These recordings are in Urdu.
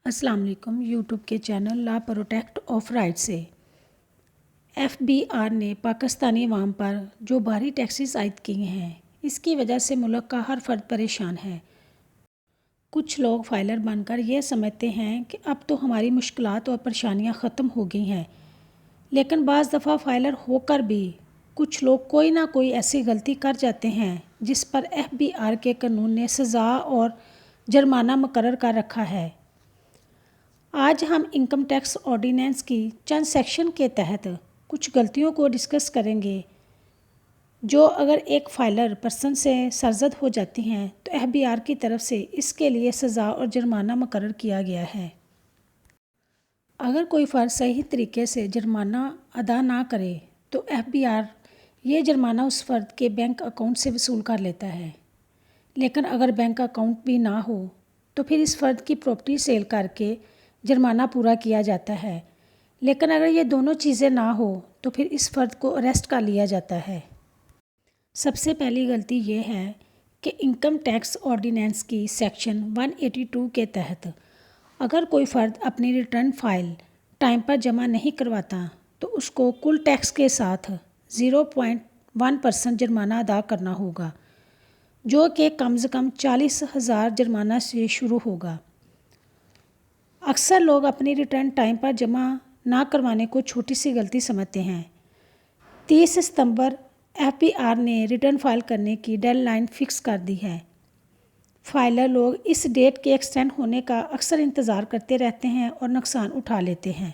السلام علیکم۔ یوٹیوب کے channel law protect of right سے FBR نے پاکستانی عوام پر جو بھاری ٹیکسز عائد کیے ہیں، اس کی وجہ سے ملک کا ہر فرد پریشان ہے۔ کچھ لوگ فائلر بن کر یہ سمجھتے ہیں کہ اب تو ہماری مشکلات اور پریشانیاں ختم ہو گئی ہیں، لیکن بعض دفعہ فائلر ہو کر بھی کچھ لوگ کوئی نہ کوئی ایسی غلطی کر جاتے ہیں جس پر FBR کے قانون نے سزا اور جرمانہ مقرر کر رکھا ہے۔ آج ہم انکم ٹیکس آرڈیننس کی چند سیکشن کے تحت کچھ غلطیوں کو ڈسکس کریں گے جو اگر ایک فائلر پرسن سے سرزد ہو جاتی ہیں تو FBR کی طرف سے اس کے لیے سزا اور جرمانہ مقرر کیا گیا ہے۔ اگر کوئی فرد صحیح طریقے سے جرمانہ ادا نہ کرے تو FBR یہ جرمانہ اس فرد کے بینک اکاؤنٹ سے وصول کر لیتا ہے، لیکن اگر بینک اکاؤنٹ بھی نہ ہو تو پھر اس فرد کی پراپرٹی سیل کر کے جرمانہ پورا کیا جاتا ہے، لیکن اگر یہ دونوں چیزیں نہ ہو تو پھر اس فرد کو اریسٹ کر لیا جاتا ہے۔ سب سے پہلی غلطی یہ ہے کہ انکم ٹیکس آرڈیننس کی سیکشن 182 کے تحت اگر کوئی فرد اپنی ریٹرن فائل ٹائم پر جمع نہیں کرواتا تو اس کو کل ٹیکس کے ساتھ 0.1% جرمانہ ادا کرنا ہوگا، جو کہ کم از کم 40,000 جرمانہ سے شروع ہوگا۔ اکثر لوگ اپنی ریٹرن ٹائم پر جمع نہ کروانے کو چھوٹی سی غلطی سمجھتے ہیں۔ 30 ستمبر FBR نے ریٹرن فائل کرنے کی ڈیڈ لائن فکس کر دی ہے۔ فائلر لوگ اس ڈیٹ کے ایکسٹینڈ ہونے کا اکثر انتظار کرتے رہتے ہیں اور نقصان اٹھا لیتے ہیں۔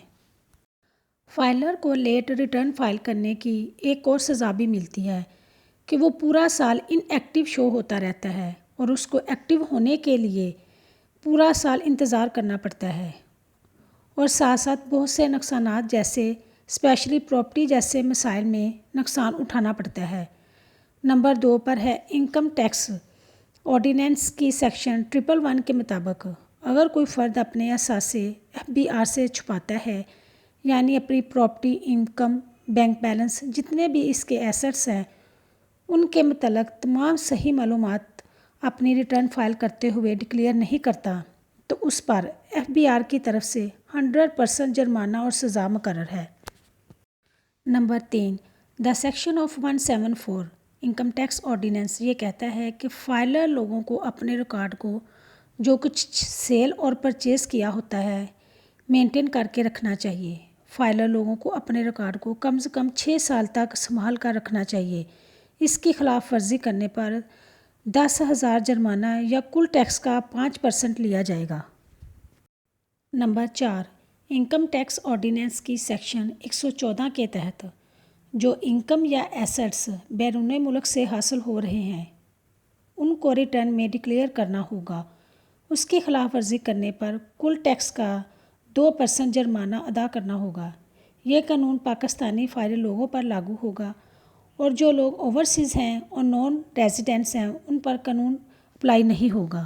فائلر کو لیٹ ریٹرن فائل کرنے کی ایک اور سزا بھی ملتی ہے کہ وہ پورا سال ان ایکٹیو شو ہوتا رہتا ہے اور اس کو ایکٹیو ہونے کے لیے پورا سال انتظار کرنا پڑتا ہے، اور ساتھ ساتھ بہت سے نقصانات جیسے اسپیشلی پراپرٹی جیسے مسائل میں نقصان اٹھانا پڑتا ہے۔ نمبر 2 پر ہے انکم ٹیکس آرڈیننس کی سیکشن 111 کے مطابق اگر کوئی فرد اپنے اثاثے FBR سے چھپاتا ہے، یعنی اپنی پراپرٹی، انکم، بینک بیلنس، جتنے بھی اس کے ایسٹس ہیں، ان کے متعلق تمام صحیح معلومات اپنی ریٹرن فائل کرتے ہوئے ڈکلیئر نہیں کرتا تو اس پر FBR کی طرف سے 100% جرمانہ اور سزا مقرر ہے۔ Number 3 the section of 174 income tax ordinance یہ کہتا ہے کہ فائلر لوگوں کو اپنے ریکارڈ کو جو کچھ سیل اور پرچیز کیا ہوتا ہے مینٹین کر کے رکھنا چاہیے۔ فائلر لوگوں کو اپنے ریکارڈ کو کم از کم 6 سال تک سنبھال کر رکھنا چاہیے۔ اس کی خلاف ورزی کرنے پر 10,000 جرمانہ یا کل ٹیکس کا 5% لیا جائے گا۔ نمبر 4 انکم ٹیکس آرڈیننس کی سیکشن 114 کے تحت جو انکم یا ایسٹس بیرون ملک سے حاصل ہو رہے ہیں ان کو ریٹرن میں ڈکلیئر کرنا ہوگا۔ اس کی خلاف ورزی کرنے پر کل ٹیکس کا 2% جرمانہ ادا کرنا ہوگا۔ یہ قانون پاکستانی فائلر لوگوں پر لاگو ہوگا، اور جو لوگ اوورسیز ہیں اور نان ریزیڈنٹس ہیں ان پر قانون اپلائی نہیں ہوگا۔